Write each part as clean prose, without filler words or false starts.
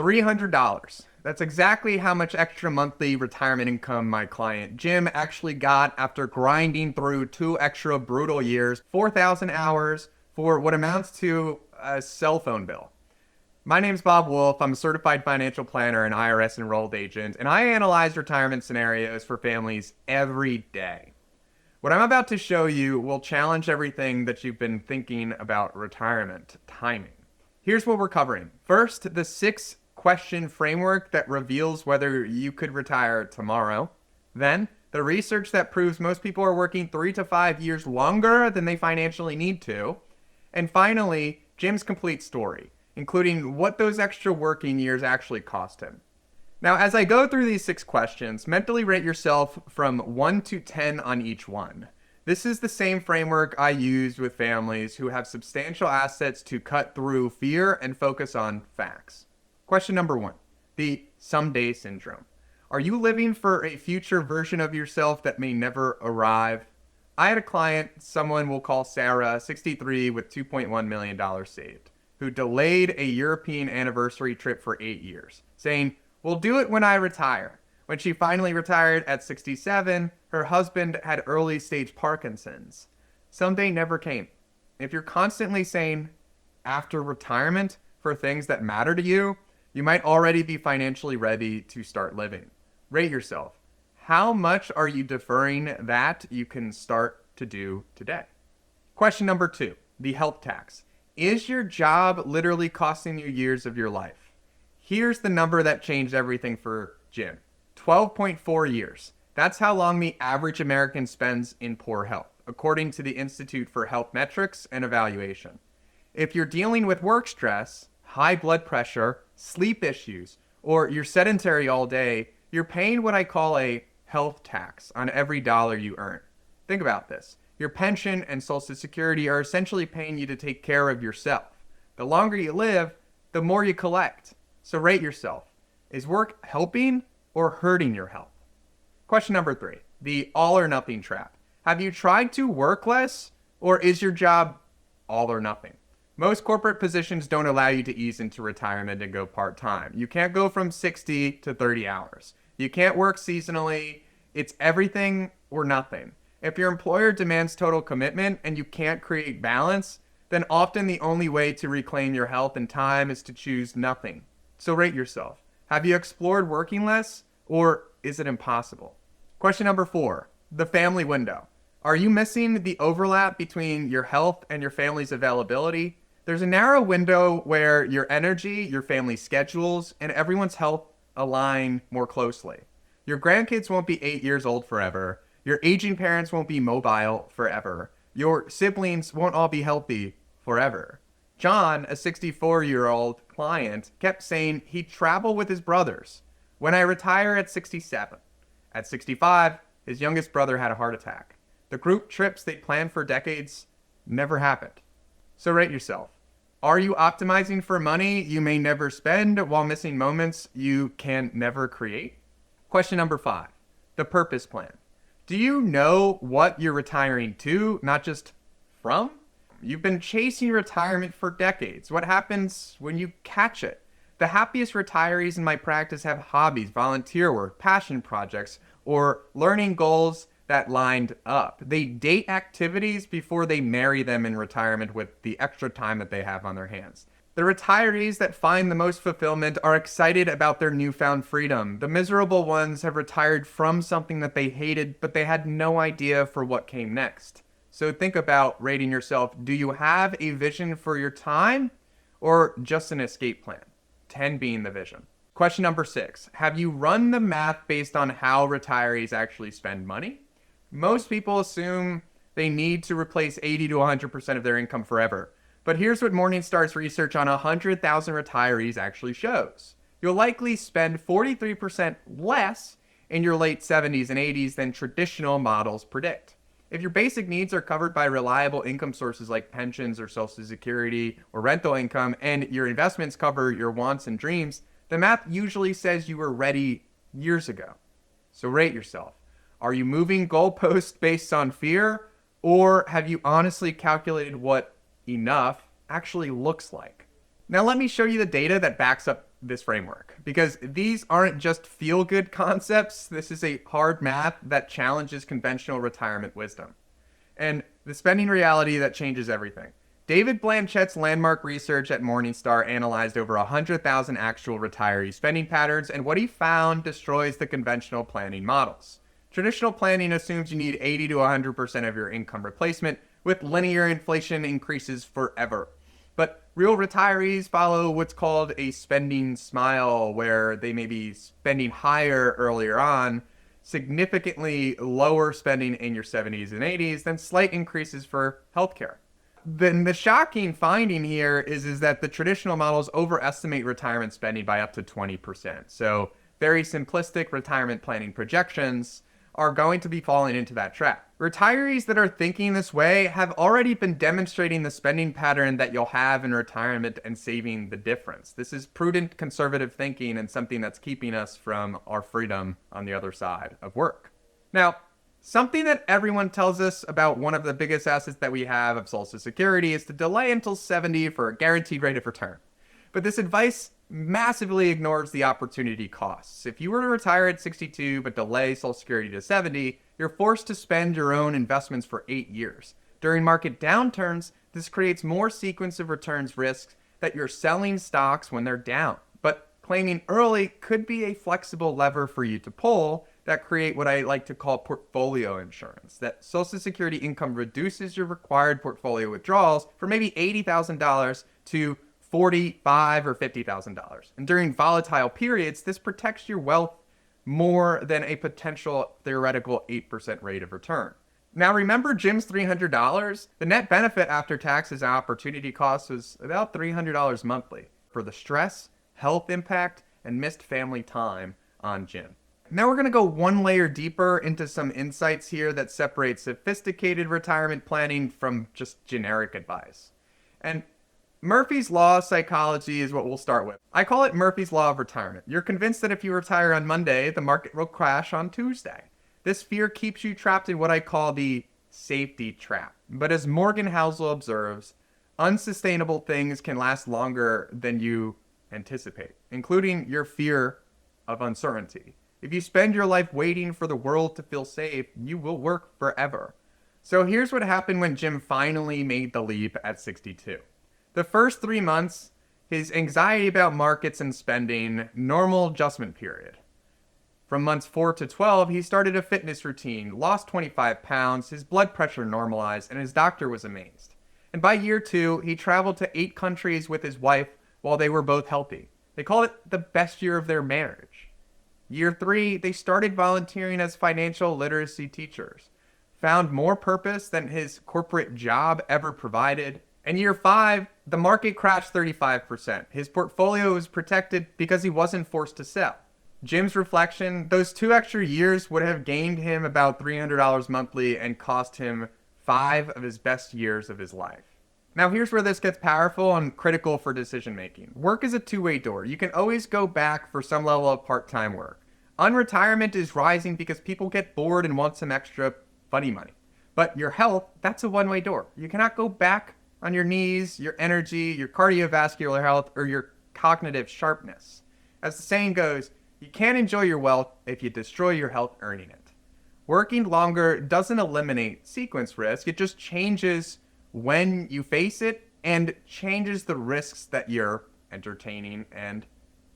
$300. That's exactly how much extra monthly retirement income my client Jim actually got after grinding through 2 extra brutal years, 4,000 hours for what amounts to a cell phone bill. My name's Bob Wolfe. I'm a certified financial planner and IRS enrolled agent, and I analyze retirement scenarios for families every day. What I'm about to show you will challenge everything that you've been thinking about retirement timing. Here's what we're covering. First, the 6-question framework that reveals whether you could retire tomorrow. Then, the research that proves most people are working 3 to 5 years longer than they financially need to. And finally, Jim's complete story, including what those extra working years actually cost him. Now, as I go through these 6 questions, mentally rate yourself from 1 to 10 on each one. This is the same framework I use with families who have substantial assets to cut through fear and focus on facts. Question number 1, the someday syndrome. Are you living for a future version of yourself that may never arrive? I had a client, someone we'll call Sarah, 63 with $2.1 million saved, who delayed a European anniversary trip for 8 years, saying, "We'll do it when I retire." When she finally retired at 67, her husband had early stage Parkinson's. Someday never came. If you're constantly saying after retirement for things that matter to you, you might already be financially ready to start living. Rate yourself. How much are you deferring that you can start to do today? Question number 2, the health tax. Is your job literally costing you years of your life? Here's the number that changed everything for Jim. 12.4 years. That's how long the average American spends in poor health, according to the Institute for Health Metrics and Evaluation. If you're dealing with work stress, high blood pressure, sleep issues, or you're sedentary all day, you're paying what I call a health tax on every dollar you earn. Think about this. Your pension and Social Security are essentially paying you to take care of yourself. The longer you live, the more you collect. So rate yourself. Is work helping or hurting your health? Question number 3, the all or nothing trap. Have you tried to work less, or is your job all or nothing? Most corporate positions don't allow you to ease into retirement and go part-time. You can't go from 60 to 30 hours. You can't work seasonally. It's everything or nothing. If your employer demands total commitment and you can't create balance, then often the only way to reclaim your health and time is to choose nothing. So rate yourself. Have you explored working less, or is it impossible? Question number 4, the family window. Are you missing the overlap between your health and your family's availability? There's a narrow window where your energy, your family schedules, and everyone's health align more closely. Your grandkids won't be 8 years old forever. Your aging parents won't be mobile forever. Your siblings won't all be healthy forever. John, a 64-year-old client, kept saying he'd travel with his brothers. When I retire at 67. At 65, his youngest brother had a heart attack. The group trips they planned for decades never happened. So rate yourself. Are you optimizing for money you may never spend while missing moments you can never create? Question number 5, the purpose plan. Do you know what you're retiring to, not just from? You've been chasing retirement for decades. What happens when you catch it? The happiest retirees in my practice have hobbies, volunteer work, passion projects, or learning goals that lined up. They date activities before they marry them in retirement with the extra time that they have on their hands. The retirees that find the most fulfillment are excited about their newfound freedom. The miserable ones have retired from something that they hated, but they had no idea for what came next. So think about rating yourself. Do you have a vision for your time, or just an escape plan? 10 being the vision. Question number 6. Have you run the math based on how retirees actually spend money? Most people assume they need to replace 80 to 100% of their income forever. But here's what Morningstar's research on 100,000 retirees actually shows. You'll likely spend 43% less in your late 70s and 80s than traditional models predict. If your basic needs are covered by reliable income sources like pensions or Social Security or rental income, and your investments cover your wants and dreams, the math usually says you were ready years ago. So rate yourself. Are you moving goalposts based on fear, or have you honestly calculated what enough actually looks like? Now let me show you the data that backs up this framework because these aren't just feel-good concepts. This is a hard math that challenges conventional retirement wisdom and the spending reality that changes everything. David Blanchett's landmark research at Morningstar analyzed over 100,000 actual retiree spending patterns, and what he found destroys the conventional planning models. Traditional planning assumes you need 80 to 100% of your income replacement, with linear inflation increases forever. But real retirees follow what's called a spending smile, where they may be spending higher earlier on, significantly lower spending in your 70s and 80s, then slight increases for healthcare. Then the shocking finding here is that the traditional models overestimate retirement spending by up to 20%. So very simplistic retirement planning projections are going to be falling into that trap. Retirees that are thinking this way have already been demonstrating the spending pattern that you'll have in retirement and saving the difference. This is prudent conservative thinking and something that's keeping us from our freedom on the other side of work. Now, something that everyone tells us about one of the biggest assets that we have of Social Security is to delay until 70 for a guaranteed rate of return. But this advice massively ignores the opportunity costs. If you were to retire at 62 but delay Social Security to 70, you're forced to spend your own investments for 8 years. During market downturns, this creates more sequence of returns risks that you're selling stocks when they're down. But claiming early could be a flexible lever for you to pull that create what I like to call portfolio insurance. That Social Security income reduces your required portfolio withdrawals from maybe $80,000 to $45,000 or $50,000. And during volatile periods, this protects your wealth more than a potential theoretical 8% rate of return. Now remember Jim's $300? The net benefit after taxes and opportunity costs was about $300 monthly for the stress, health impact, and missed family time on Jim. Now we're going to go one layer deeper into some insights here that separate sophisticated retirement planning from just generic advice. And Murphy's Law of Psychology is what we'll start with. I call it Murphy's Law of Retirement. You're convinced that if you retire on Monday, the market will crash on Tuesday. This fear keeps you trapped in what I call the safety trap. But as Morgan Housel observes, unsustainable things can last longer than you anticipate, including your fear of uncertainty. If you spend your life waiting for the world to feel safe, you will work forever. So here's what happened when Jim finally made the leap at 62. The first 3 months, his anxiety about markets and spending, normal adjustment period. From months 4 to 12, he started a fitness routine, lost 25 pounds, his blood pressure normalized, and his doctor was amazed. And by year 2, he traveled to 8 countries with his wife while they were both healthy. They call it the best year of their marriage. Year 3, they started volunteering as financial literacy teachers, found more purpose than his corporate job ever provided. And year 5, the market crashed 35%. His portfolio was protected because he wasn't forced to sell. Jim's reflection, those 2 extra years would have gained him about $300 monthly and cost him 5 of his best years of his life. Now here's where this gets powerful and critical for decision making. Work is a two-way door. You can always go back for some level of part-time work. Unretirement is rising because people get bored and want some extra funny money. But your health, that's a one-way door. You cannot go back on your knees, your energy, your cardiovascular health, or your cognitive sharpness. As the saying goes, you can't enjoy your wealth if you destroy your health earning it. Working longer doesn't eliminate sequence risk. It just changes when you face it and changes the risks that you're entertaining and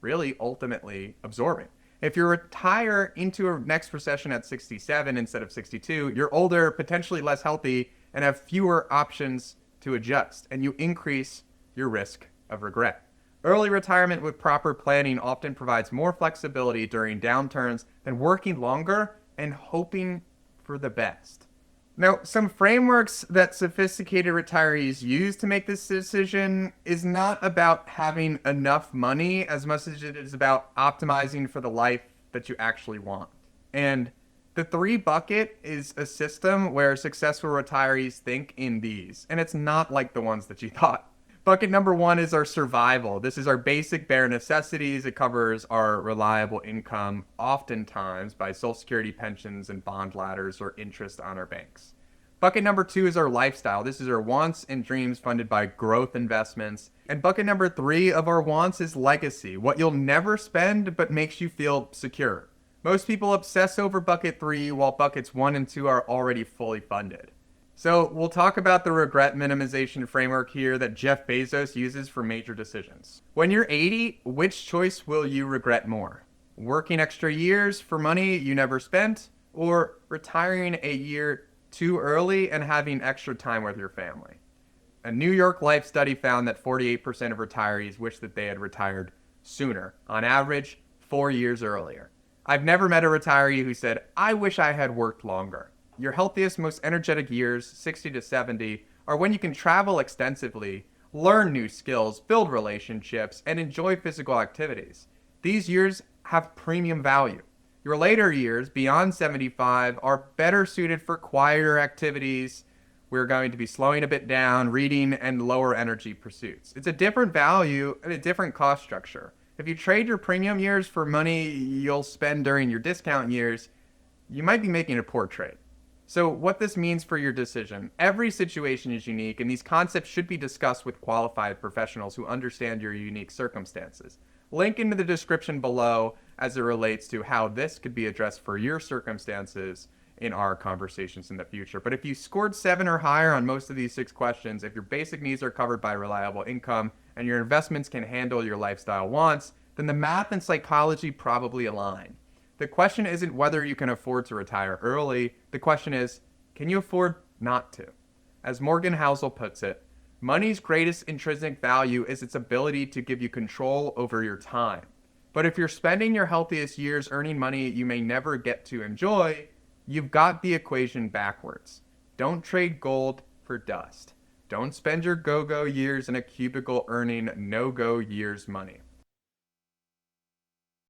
really ultimately absorbing. If you retire into a next recession at 67 instead of 62, you're older, potentially less healthy, and have fewer options to adjust, and you increase your risk of regret. Early retirement with proper planning often provides more flexibility during downturns than working longer and hoping for the best. Now, some frameworks that sophisticated retirees use to make this decision is not about having enough money as much as it is about optimizing for the life that you actually want. And the 3 bucket is a system where successful retirees think in these, and it's not like the ones that you thought. Bucket number 1 is our survival. This is our basic bare necessities. It covers our reliable income, oftentimes by Social Security pensions and bond ladders or interest on our banks. Bucket number 2 is our lifestyle. This is our wants and dreams funded by growth investments. And bucket number 3 of our wants is legacy, what you'll never spend but makes you feel secure. Most people obsess over bucket 3 while buckets 1 and 2 are already fully funded. So we'll talk about the regret minimization framework here that Jeff Bezos uses for major decisions. When you're 80, which choice will you regret more? Working extra years for money you never spent, or retiring a year too early and having extra time with your family? A New York Life study found that 48% of retirees wish that they had retired sooner, on average 4 years earlier. I've never met a retiree who said, I wish I had worked longer. Your healthiest, most energetic years, 60 to 70, are when you can travel extensively, learn new skills, build relationships, and enjoy physical activities. These years have premium value. Your later years, beyond 75, are better suited for quieter activities. We're going to be slowing a bit down, reading, and lower energy pursuits. It's a different value and a different cost structure. If you trade your premium years for money you'll spend during your discount years, you might be making a poor trade. So what this means for your decision: every situation is unique, and these concepts should be discussed with qualified professionals who understand your unique circumstances. Link into the description below as it relates to how this could be addressed for your circumstances in our conversations in the future. But if you scored 7 or higher on most of these 6 questions, if your basic needs are covered by reliable income, and your investments can handle your lifestyle wants, then the math and psychology probably align. The question isn't whether you can afford to retire early. The question is, can you afford not to? As Morgan Housel puts it, money's greatest intrinsic value is its ability to give you control over your time. But if you're spending your healthiest years earning money you may never get to enjoy, you've got the equation backwards. Don't trade gold for dust. Don't spend your go-go years in a cubicle earning no-go years money.